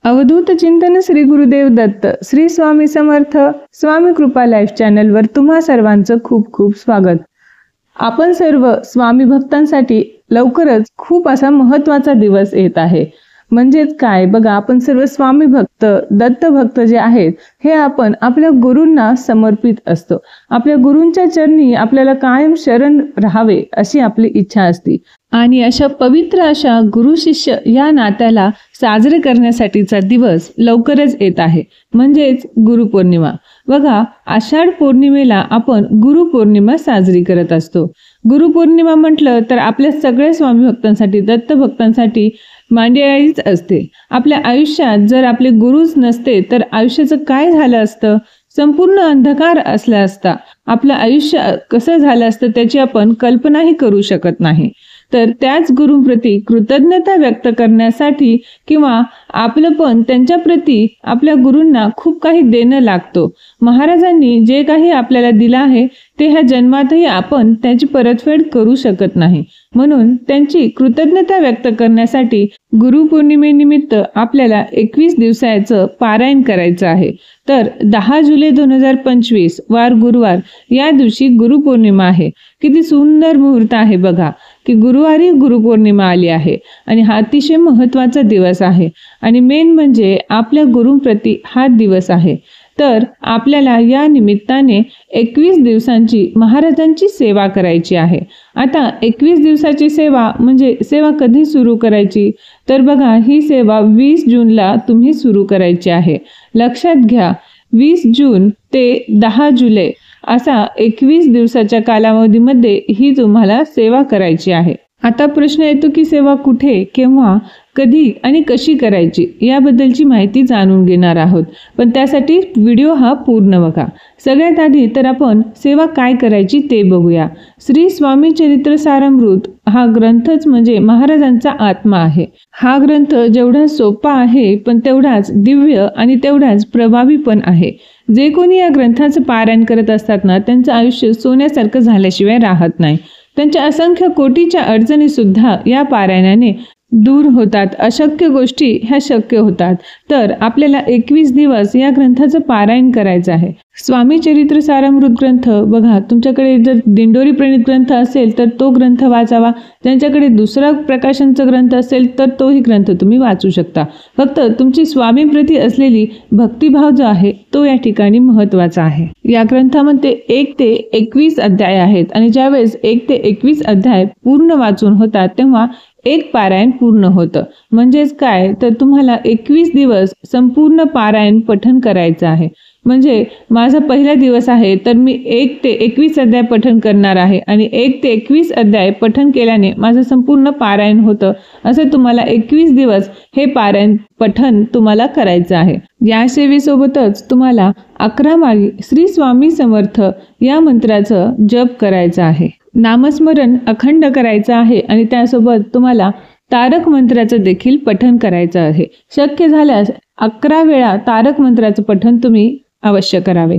अवधूत चिंतन श्री गुरुदेव दत्त श्री स्वामी समर्थ स्वामी कृपा लाईफ चॅनलवर तुम्हा सर्वांचं खूप खूप स्वागत। आपण सर्व स्वामी भक्तांसाठी लवकरच खूप असा महत्त्वाचा दिवस येत आहे। म्हणजेच काय बघा, आपण सर्व स्वामी भक्त दत्त भक्त जे आहेत हे आपण आपल्या गुरूंना समर्पित असतो। आपल्या गुरूंच्या चरणी आपल्याला कायम शरण राहावे अशी आपली इच्छा असते आणि अशा पवित्र अशा गुरु शिष्य या नात्याला साजरे करण्यासाठीचा दिवस लवकरच येत आहे, म्हणजेच गुरुपौर्णिमा। बघा, आषाढ पौर्णिमेला आपण गुरुपौर्णिमा साजरी करत असतो। गुरुपौर्णिमा म्हटलं तर आपल्या सगळ्या स्वामी भक्तांसाठी दत्त भक्तांसाठी मांदियाळीच असते। आपल्या आयुष्यात जर आपले गुरुच नसते तर आयुष्याचं काय झालं असतं, संपूर्ण अंधकार असला असता। आपलं आयुष्य कसं झालं असतं त्याची आपण कल्पनाही करू शकत नाही। तर त्याच गुरुप्रती कृतज्ञता व्यक्त करण्यासाठी किंवा आपलं पण त्यांच्याप्रती आपल्या गुरूंना खूप काही देणं लागतो। महाराजांनी जे काही आपल्याला दिलं आहे ते ह्या जन्मातही आपण त्याची परतफेड करू शकत नाही, म्हणून त्यांची कृतज्ञता व्यक्त करण्यासाठी गुरुपौर्णिमेनिमित्त आपल्याला 21 दिवसाचं पारायण करायचं आहे। तर 10 जुलै 2025 वार गुरुवार या दिवशी गुरुपौर्णिमा आहे। किती सुंदर मुहूर्त आहे बघा, की गुरुवारी गुरुपौर्णिमा आली आहे आणि हा अतिशय महत्त्वाचा दिवस आहे आणि मेन म्हणजे आपल्या गुरूंप्रती हा दिवस आहे। तर आपल्याला या निमित्ताने 21 दिवसांची महाराजांची सेवा करायची आहे। आता 21 दिवसाची सेवा म्हणजे सेवा कधी सुरू करायची, तर बघा ही सेवा 20 जूनला तुम्ही सुरू करायची आहे। लक्षात घ्या, 20 जून ते 10 जुलै असा 21 दिवसाच्या कालावधीमध्ये ही तुम्हाला सेवा करायची आहे। आता प्रश्न येतो की सेवा कुठे, केव्हा, कधी आणि कशी करायची याबद्दलची माहिती जाणून घेणार आहोत, पण त्यासाठी व्हिडिओ हा पूर्ण बघा। सगळ्यात आधी तर आपण सेवा काय करायची ते बघूया। श्री स्वामी चरित्र सारामृत हा ग्रंथच म्हणजे महाराजांचा आत्मा आहे। हा ग्रंथ जेवढा सोपा आहे पण तेवढाच दिव्य आणि तेवढाच प्रभावी पण आहे। जे कोणी या ग्रंथाचं पारायण करत असतात ना, त्यांचं आयुष्य सोन्यासारखं झाल्याशिवाय राहत नाही। त्यांच्या असंख्य कोटीच्या अडचणी सुद्धा या पारायणाने दूर होतात, अशक्य गोष्टी ह्या शक्य होतात। तर आपल्याला 21 दिवस या ग्रंथाचं पारायण करायचं आहे। स्वामी चरित्र सारामृत ग्रंथ बघा, तुमच्याकडे जर दिंडोरी प्रणीत ग्रंथ असेल तर तो ग्रंथ वाचावा, ज्यांच्याकडे दुसरा प्रकाशनचा ग्रंथ असेल तर तोही ग्रंथ तुम्ही वाचू शकता। फक्त तुमची स्वामीप्रती असलेली भक्तिभाव जो आहे तो या ठिकाणी महत्त्वाचा आहे। या ग्रंथामध्ये 1 ते 21 अध्याय आहेत आणि ज्यावेळेस 1 ते 21 अध्याय पूर्ण वाचून होतात तेव्हा एक पारायण पूर्ण होतं। म्हणजेच काय, तर तुम्हाला 21 दिवस संपूर्ण पारायण पठण करायचं आहे। म्हणजे माझा पहिला दिवस आहे तर मी 1 ते 21 अध्याय पठण करणार आहे आणि 1 ते 21 अध्याय पठण केल्याने माझं संपूर्ण पारायण होतं। असं तुम्हाला 21 दिवस हे पारायण पठण तुम्हाला करायचं आहे। या सेवेसोबतच तुम्हाला 11 माळी श्री स्वामी समर्थ या मंत्राचं जप करायचं आहे। नामस्मरण अखंड करायचं आहे आणि त्यासोबत तुम्हाला तारक मंत्राचं देखील पठण करायचं आहे। शक्य झाल्यास 11 वेळा तारक मंत्राचं पठण तुम्ही अवश्य करावे।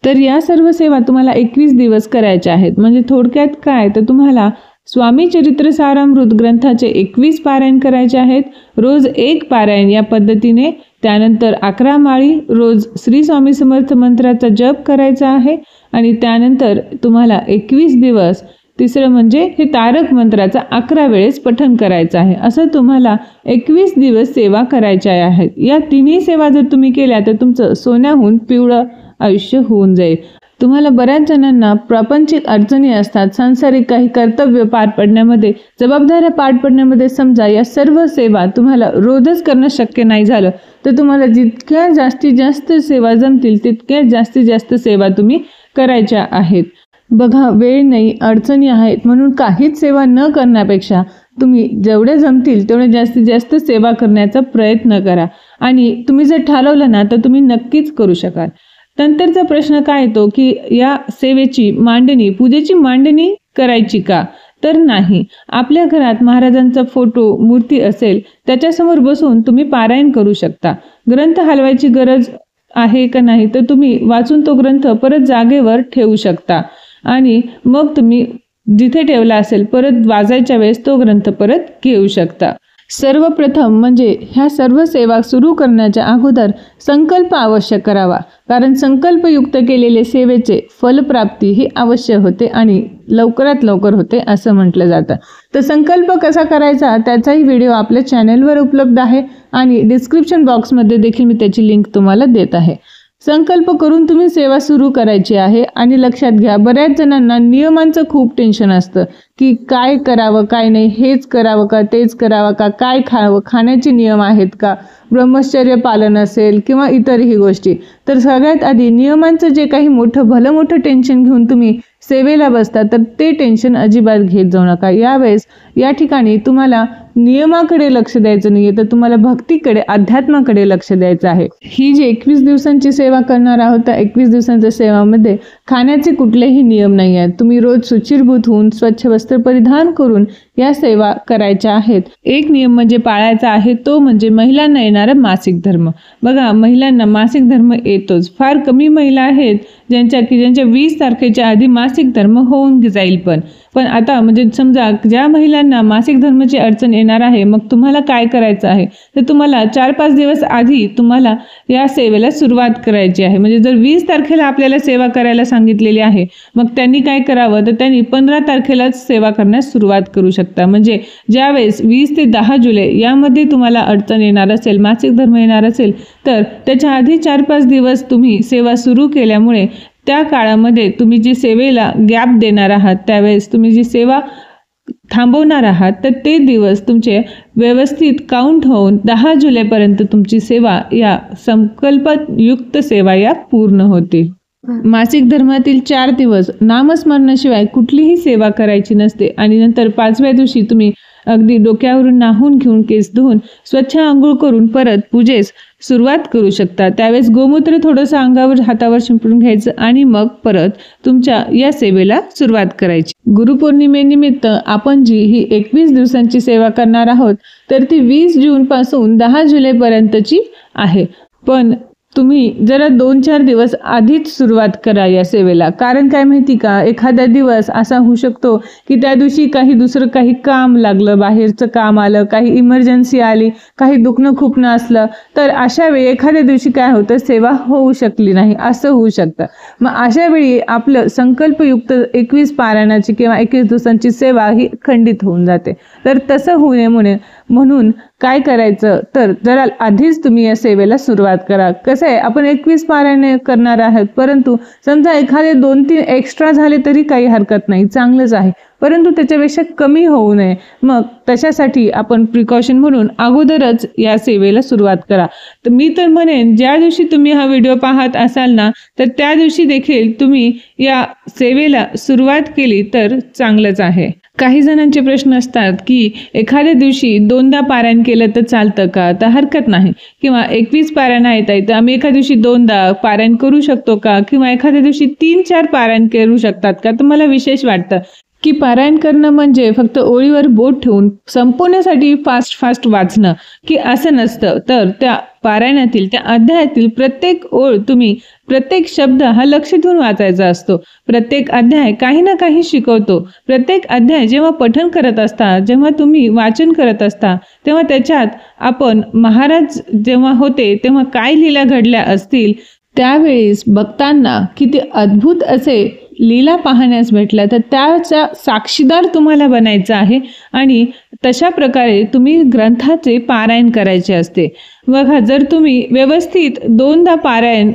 तर या सर्व सेवा तुम्हाला 21 दिवस करायच्या आहेत। म्हणजे थोडक्यात काय, तर तुम्हाला स्वामी चरित्र सारामृत ग्रंथाचे 21 पारायण करायचे आहेत, रोज 1 पारायण या पद्धतीने। त्यानंतर 11 माळी रोज श्री स्वामी समर्थ मंत्राचा जप करायचा आहे आणि त्यानंतर तुम्हाला 21 दिवस तिसरं म्हणजे हे तारक मंत्राचा 11 वेळेस पठण करायचं आहे। असं तुम्हाला 21 दिवस सेवा करायच्या आहेत। या तिन्ही सेवा जर तुम्ही केल्या तर तुमचं सोन्याहून पिवळं आयुष्य होऊन जाईल। तुम्हाला बऱ्याच जणांना प्रापंचिक अडचणी असतात, सांसारिक काही कर्तव्य पार पडण्यामध्ये, जबाबदाऱ्या पार पडण्यामध्ये। समजा या सर्व सेवा तुम्हाला रोजच करणं शक्य नाही झालं तर तुम्हाला जितक्या जास्तीत जास्त सेवा जमतील तितक्या जास्तीत जास्त सेवा तुम्ही करायच्या आहेत। बघा, वेळ नाही, अडचणी आहेत म्हणून काहीच सेवा न करण्यापेक्षा तुम्ही जेवढे जमतील तेवढे जास्तीत जास्त सेवा करण्याचा प्रयत्न करा आणि तुम्ही जर ठरवलं ना तर तुम्ही नक्कीच करू शकाल। नंतरचा प्रश्न काय येतो की या सेवेची मांडणी, पूजेची मांडणी करायची का, तर नाही। आपल्या घरात महाराजांचा फोटो, मूर्ती असेल त्याच्यासमोर बसून तुम्ही पारायण करू शकता। ग्रंथ हलवायची गरज आहे का नाही, तर तुम्ही वाचून तो ग्रंथ परत जागेवर ठेवू शकता आणि मग तुम्ही जिथे ठेवला असेल परत वाजायच्या वेळेस तो ग्रंथ परत घेऊ शकता। सर्वप्रथम म्हणजे ह्या सर्व सेवा सुरू करण्याच्या अगोदर संकल्प आवश्यक करावा, कारण संकल्पयुक्त केलेले सेवेचे फलप्राप्ती ही अवश्य होते आणि लवकरात लवकर होते असं म्हटलं जातं. तर संकल्प कसा करायचा त्याचाही व्हिडिओ आपल्या चॅनेलवर उपलब्ध आहे आणि डिस्क्रिप्शन बॉक्समध्ये देखील मी त्याची लिंक तुम्हाला देत आहे. संकल्प करून तुम्ही सेवा सुरू करायची आहे. आणि लक्षात घ्या, बऱ्याच जणांना नियमांचं खूप टेन्शन असतं की काय करावं काय नाही, हेच करावं का तेच करावं का, काय खावं, खाण्याचे नियम आहेत का, ब्रह्मचर्य पालन असेल किंवा इतरही गोष्टी. तर सगळ्यात आधी नियमांचं जे काही भलं मोठं टेन्शन घेऊन तुम्ही सेवेला बसता तर ते टेन्शन अजिबात घेत जाऊ नका. यावेळेस या ठिकाणी तुम्हाला नियमाकडे लक्ष द्यायचं नाहीये, तर तुम्हाला भक्तीकडे, अध्यात्माकडे लक्ष द्यायचं आहे. ही जी 21 दिवसांची सेवा करणार आहोत त्या 21 दिवसांच्या सेवामध्ये खाण्याचे कुठलेही नियम नाही आहेत. तुम्ही रोज शुचिर्भूत होऊन स्वच्छ वस्त्र परिधान करून या सेवा करायच्या आहेत. एक नियम म्हणजे पाळायचा आहे, तो म्हणजे महिलांना येणारा मासिक धर्म. बघा, महिलांना मासिक धर्म येतोच. फार कमी महिला आहेत ज्यांच्या 20 तारखेच्या आधी मासिक धर्म होऊन जाईल. पण आता म्हणजे समजा ज्या महिलांना मासिक धर्माची अडचण येणार आहे, मग तुम्हाला काय करायचं आहे तर तुम्हाला 4-5 दिवस आधी तुम्हाला या सेवेला सुरुवात करायची आहे. म्हणजे जर 20 तारखेला आपल्याला सेवा करायला सांगितलेली आहे, मग त्यांनी काय करावं तर त्यांनी 15 तारखेलाच सेवा करण्यास सुरुवात करू शकता. म्हणजे ज्यावेळेस 20 ते 10 जुलै यामध्ये तुम्हाला अडचण येणार असेल, मासिक धर्म येणार असेल, तर त्याच्या आधी 4-5 दिवस तुम्ही सेवा सुरू केल्यामुळे त्या काळामध्ये तुम्ही जी सेवेला गॅप देणार आहात, त्यावेळेस तुम्ही जी सेवा थांबवणार आहात, तर ते दिवस तुमचे व्यवस्थित काउंट होऊन 10 जुलैपर्यंत तुमची सेवा या संकल्पयुक्त सेवा या पूर्ण होतील. मासिक धर्मातील 4 दिवस नामस्मरणाशिवाय कुठलीही सेवा करायची नसते. आणि नंतर 5व्या दिवशी तुम्ही अगदी डोक्यावरून नाहून घेऊन, केस धुवून, स्वच्छ आंघोळ करून परत पूजेस सुरुवात करू शकता. त्यावेळेस गोमूत्र थोडंसं अंगावर, हातावर शिंपडून घ्यायचं आणि मग परत तुमच्या या सेवेला सुरुवात करायची. गुरुपौर्णिमेनिमित्त आपण जी ही 21 दिवसांची सेवा करणार आहोत तर ती 20 जून पासून 10 जुलैपर्यंतची आहे. पण तुम्ही जरा 2-4 दिवस आधीच सुरुवात करा या सेवेला. कारण काय माहिती का, एखादा दिवस असा होऊ शकतो की त्या दिवशी दुसरं काही काम लागलं, बाहेरचं काम आलं, काही इमर्जन्सी आली, काही दुखणं खुपणं असलं, तर अशा वेळी एखाद्या दिवशी काय होतं, सेवा होऊ शकली नाही असं होऊ शकतं. मग अशा वेळी आपलं संकल्पयुक्त 21 पारायणाची किंवा 21 दिवसांची सेवा ही खंडित होऊन जाते. तर तसं होऊ नये म्हणून काय करायचं तर जरा आधीच तुम्ही या सेवेला सुरुवात करा. कसं आहे, आपण 21 पारायणे करणार आहोत, परंतु समजा एखादे 2-3 एक्स्ट्रा झाले तरी काही हरकत नाही, चांगलंच आहे, परंतु त्याच्यापेक्षा कमी होऊ नये. मग तशासाठी आपण प्रिकॉशन म्हणून अगोदरच या सेवेला सुरुवात करा. तर मी तर म्हणेन, ज्या दिवशी तुम्ही हा व्हिडिओ पाहत असाल ना, तर त्या दिवशी देखील तुम्ही या सेवेला सुरुवात केली तर चांगलंच आहे. काही जणांचे प्रश्न असतात की एखाद्या दिवशी 2दा पारायण केलं तर चालतं का, तर हरकत नाही. किंवा 21 पारायण आहेत तर आम्ही एका दिवशी 2दा पारायण करू शकतो का, किंवा एखाद्या दिवशी 3-4 पारायण करू शकतात का. तर मला विशेष वाटतं की पारायण करणं म्हणजे फक्त ओळीवर बोट ठेवून संपवण्यासाठी फास्ट वाचणं की असं नसतं. तर त्या पारायणातील, त्या अध्यायातील प्रत्येक ओळ, तुम्ही प्रत्येक शब्द हा लक्ष ठेवून वाचायचा असतो. प्रत्येक अध्याय काही ना काही शिकवतो. प्रत्येक अध्याय जेव्हा पठण करत असता, जेव्हा तुम्ही वाचन करत असता, तेव्हा त्याच्यात आपण महाराज जेव्हा होते तेव्हा काय लीला घडल्या असतील, त्यावेळेस भक्तांना किती अद्भुत असे लीला पाहण्यास भेटल्या, तर त्याचा साक्षीदार तुम्हाला बनायचं आहे. आणि तशा प्रकारे तुम्ही ग्रंथाचे पारायण करायचे असते. बघा, जर तुम्ही व्यवस्थित 2दा पारायण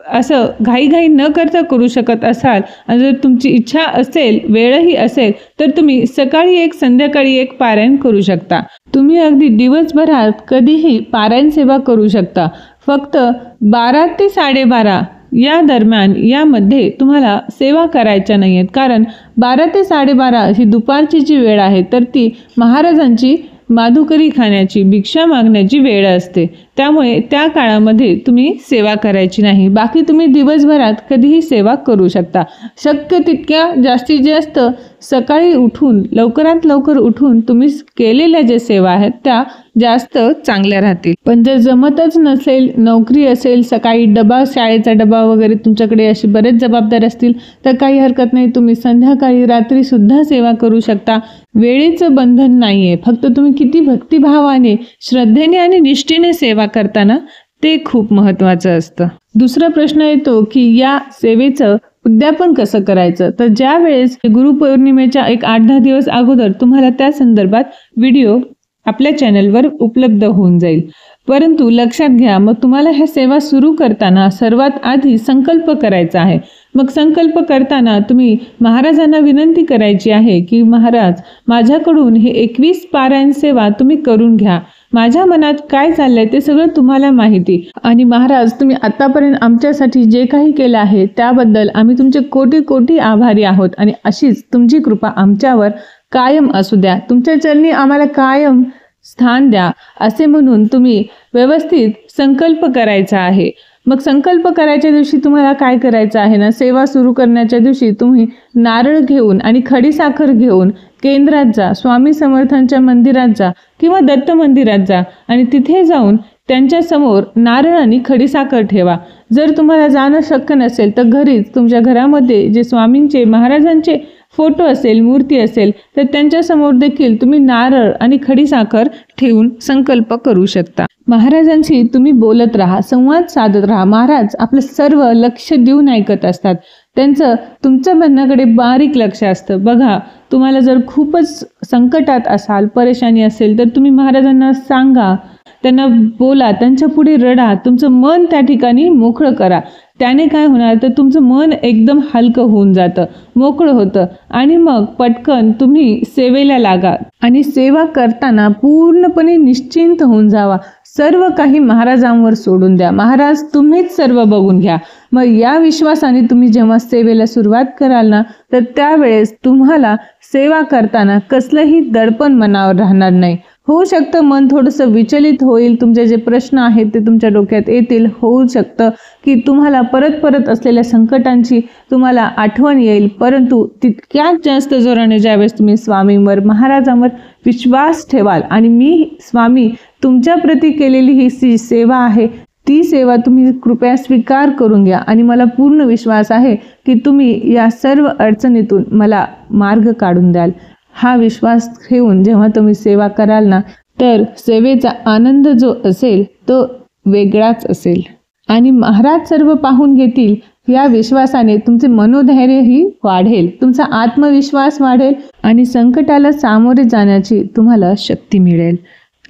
असं घाईघाई न करता करू शकत असाल आणि जर तुमची इच्छा असेल, वेळही असेल, तर तुम्ही सकाळी 1 संध्याकाळी 1 पारायण करू शकता. तुम्ही अगदी दिवसभरात कधीही पारायण सेवा करू शकता. फक्त 12 ते 12:30 या दरम्यान, यामध्ये तुम्हाला सेवा करायच्या नाही आहेत. कारण 12 ते 12:30 ही दुपारची जी वेळ आहे तर ती महाराजांची माधुकरी खाण्याची, भिक्षा मागण्याची वेळ असते. त्यामुळे त्या काळामध्ये तुम्ही सेवा करायची नाही. बाकी तुम्ही दिवसभरात कधीही सेवा करू शकता. शक्य तितक्या जास्तीत जास्त सकाळी उठून लवकरात लवकर उठून तुम्ही केलेल्या ज्या सेवा आहेत त्या जास्त चांगल्या राहतील. पण जर जमतच नसेल, नोकरी असेल, सकाळी डबा, शाळेचा डबा वगैरे तुमच्याकडे असे बरेच जबाबदार असतील तर काही हरकत नाही. तुम्ही संध्याकाळी रात्री सुद्धा सेवा करू शकता. वेळेचं बंधन नाहीये. फक्त तुम्ही किती भक्तिभावाने, श्रद्धेने आणि निष्ठेने सेवा करताना ते खूप महत्त्वाचं असतं. दुसरा प्रश्न येतो की या सेवेचं उद्यापन कसं करायचं. तर ज्या वेळेस गुरुपौर्णिमेच्या एक 8-10 दिवस अगोदर तुम्हाला त्या संदर्भात व्हिडिओ आपल्या चॅनलवर उपलब्ध होऊन जाईल. परंतु लक्षात घ्या, मग तुम्हाला ह्या सेवा सुरू करताना सर्वात आधी संकल्प करायचा आहे. मग संकल्प करताना तुम्ही महाराजांना विनंती करायची आहे की महाराज, माझ्याकडून हे 21 पारायण सेवा तुम्ही करून घ्या. माझ्या मनात काय चाललंय ते सगळं तुम्हाला माहिती. आणि महाराज, तुम्ही आतापर्यंत आमच्यासाठी जे काही केलं आहे त्याबद्दल आम्ही तुमचे कोटी कोटी आभारी आहोत. आणि अशीच तुमची कृपा आमच्यावर कायम असू द्या. तुमच्या चरणी आम्हाला कायम स्थान द्या, असे म्हणून तुम्ही व्यवस्थित संकल्प करायचा आहे. मग संकल्प करायच्या दिवशी तुम्हाला काय करायचं आहे ना, सेवा सुरू करण्याच्या दिवशी तुम्ही नारळ घेऊन आणि खडीसाखर घेऊन केंद्रात जा, स्वामी समर्थांच्या मंदिरात जा किंवा दत्त मंदिरात जा आणि तिथे जाऊन त्यांच्या समोर नारळ आणि खडीसाखर ठेवा. जर तुम्हाला जाणं शक्य नसेल तर घरीच तुमच्या घरामध्ये जे स्वामींचे, महाराजांचे फोटो असेल, मूर्ती असेल तर त्यांच्या समोर देखील तुम्ही नारळ आणि खडीसाखर ठेवून संकल्प करू शकता. महाराजांशी तुम्ही बोलत राहा, संवाद साधत राहा. महाराज आपलं सर्व लक्ष देऊन ऐकत असतात. त्यांचं तुमच्या म्हणण्याकडे बारीक लक्ष असतं. बघा, तुम्हाला जर खूपच संकटात असाल, परेशानी असेल तर तुम्ही महाराजांना सांगा, त्यांना बोला, त्यांच्या पुढे रडा, तुमचं मन त्या ठिकाणी मोकळं करा. त्याने काय होणार तर तुमचं मन एकदम हलकं होऊन जातं, मोकळं होतं आणि मग पटकन तुम्ही सेवेला लागा. आणि सेवा करताना पूर्णपणे निश्चिंत होऊन जावा. सर्व काही महाराजांवर सोडून द्या. महाराज तुम्हीच सर्व बघून घ्या. मग या विश्वासाने तुम्ही जेव्हा सेवेला सुरुवात कराल ना, तर त्यावेळेस तुम्हाला सेवा करताना कसलंही दडपण मनावर राहणार नाही. होऊ शकतं मन थोडंसं विचलित होईल, तुमचे जे प्रश्न आहेत ते तुमच्या डोक्यात येतील. होऊ शकतं की तुम्हाला परत परत असलेल्या संकटांची तुम्हाला आठवण येईल. परंतु तितक्याच जास्त जोराने ज्यावेळेस तुम्ही स्वामींवर, महाराजांवर विश्वास ठेवाल आणि मी स्वामी तुमच्या प्रती केलेली ही सेवा आहे, ती सेवा तुम्ही कृपया स्वीकार करून घ्या आणि मला पूर्ण विश्वास आहे की तुम्ही या सर्व अडचणीतून मला मार्ग काढून द्याल. हा विश्वास ठेवून जेव्हा तुम्ही सेवा कराल ना, तर सेवेचा आनंद जो असेल तो वेगळाच असेल. आणि महाराज सर्व पाहून घेतील या विश्वासाने तुमचे मनोधैर्यही वाढेल, तुमचा आत्मविश्वास वाढेल आणि संकटाला सामोरे जाण्याची तुम्हाला शक्ती मिळेल.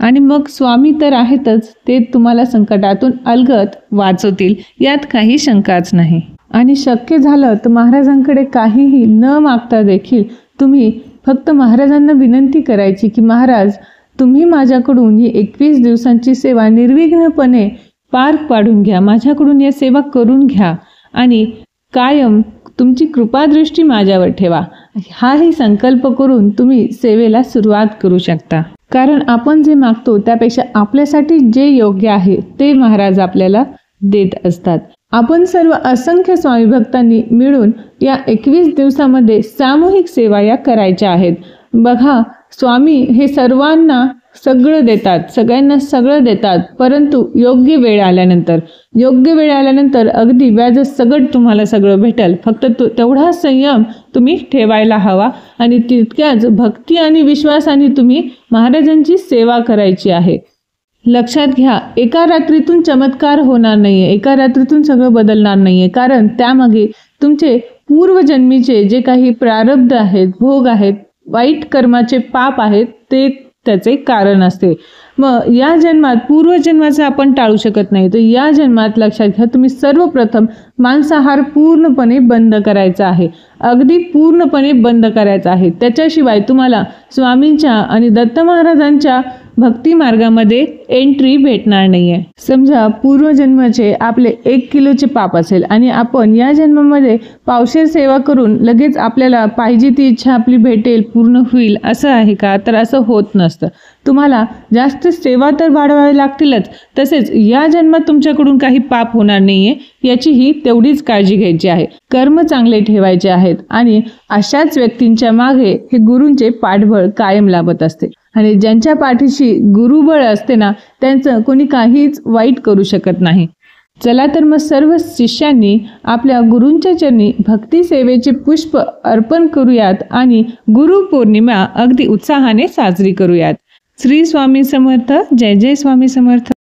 आणि मग स्वामी तर आहेतच, ते तुम्हाला संकटातून अलगद वाचवतील, यात काही शंकाच नाही. आणि शक्य झालं तर महाराजांकडे काहीही न मागता देखील तुम्ही फक्त महाराजांना विनंती करायची की महाराज, तुम्ही माझ्याकडून ही 21 दिवसांची सेवा निर्विघ्नपणे पार पाडून घ्या, माझ्याकडून या सेवा करून घ्या आणि कायम तुमची कृपादृष्टी माझ्यावर ठेवा. हाही संकल्प करून तुम्ही सेवेला सुरुवात करू शकता. कारण आपण जे मागतो त्यापेक्षा आपल्यासाठी जे योग्य आहे ते महाराज आपल्याला देत असतात. आपण सर्व असंख्य स्वामी भक्तांनी मिळून या 21 दिवसामध्ये सामूहिक सेवा या करायच्या आहेत. बघा, स्वामी हे सर्वांना सगळं देतात, सगळ्यांना सगळं देतात, परंतु योग्य वेळ आल्यानंतर अगदी व्याजसकट तुम्हाला सगळं भेटेल. फक्त तेवढा संयम तुम्ही ठेवायला हवा आणि तितक्याच भक्ती आणि विश्वासाने तुम्ही महाराजांची सेवा करायची आहे. लक्षात घ्या, एका रात्रीतून चमत्कार होणार नाहीये, एका रात्रीतून सगळं बदलणार नाहीये. कारण त्यामागे तुमचे पूर्वजन्मीचे जे काही प्रारब्ध आहेत, भोग आहेत, वाईट कर्माचे पाप आहेत, ते त्याचे कारण असते. मग या जन्मात, पूर्वजन्माचं आपण टाळू शकत नाही, तर या जन्मात लक्षात घ्या, तुम्ही सर्वप्रथम मांसाहार पूर्णपणे बंद करायचा आहे, अगदी पूर्णपणे बंद करायचा आहे. त्याच्याशिवाय तुम्हाला स्वामींच्या आणि दत्त महाराजांच्या भक्ती मार्गामध्ये एंट्री भेटणार नाहीये. समजा पूर्वजन्माचे आपले 1 किलोचे पाप असेल आणि आपण या जन्मामध्ये पावशेर सेवा करून लगेच आपल्याला पाहिजे ती इच्छा आपली भेटेल, पूर्ण होईल असं आहे का? तर असं होत नसतं. तुम्हाला जास्त सेवा तर वाढवावी लागतीलच, तसेच या जन्मात तुमच्याकडून काही पाप होणार नाहीये याचीही तेवढीच काळजी घ्यायची आहे. कर्म चांगले ठेवायचे आहेत आणि अशाच व्यक्तींच्या मागे हे गुरूंचे पाठबळ कायम लाभत असते. आणि ज्यांच्या पाठीशी गुरुबळ असते ना, त्यांचं कोणी काहीच वाईट करू शकत नाही. चला तर मग सर्व शिष्यांनी आपल्या गुरूंच्या चरणी भक्ती सेवेचे पुष्प अर्पण करूयात आणि गुरु पौर्णिमा अगदी उत्साहाने साजरी करूयात. श्री स्वामी समर्थ. जय जय स्वामी समर्थ.